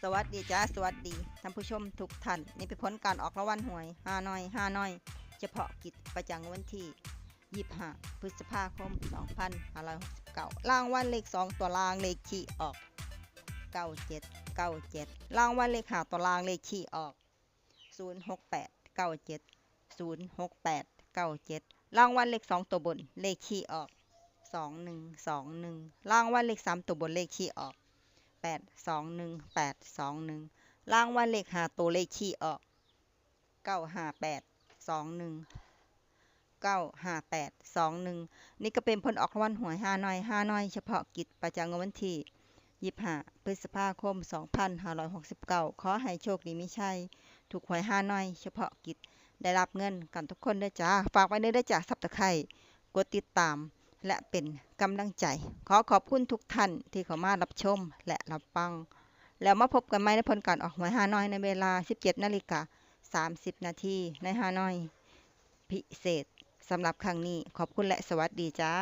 สวัสดีจ้าสวัสดีท่านผู้ชมทุกท่านนี่เป็นผลการออกรางวัลหวยฮานอยเฉพาะกิจประจำวันที่25พฤษภาคม2569รางวัลเลข2ตัวรางเลขที่ออก9797รางวัลเลข5ตัวรางเลขที่ออก06897 06897รางวัลเลข2ตัวบนเลขที่ออก2121รางวัลเลข3ตัวบนเลขที่ออก821รางวัลเลข5ตัวเลขที่ออก95821นี่ก็เป็นผลออกรางวัลหวยฮานอยเฉพาะกิจประจำวันที่25พฤษภาคม2569ขอให้โชคดีมีชัยถูกหวยฮานอยเฉพาะกิจได้รับเงินกันทุกคนด้วยจ้าฝากไว้ด้วยจ้าซับสไครบ์กดติดตามและเป็นกำลังใจขอบคุณทุกท่านที่เข้ามารับชมและรับฟังแล้วมาพบกันใหม่ในผลการออกหวยฮานอยในเวลา 17:30 นาทีในฮานอยพิเศษสำหรับครั้งนี้ขอบคุณและสวัสดีจ้า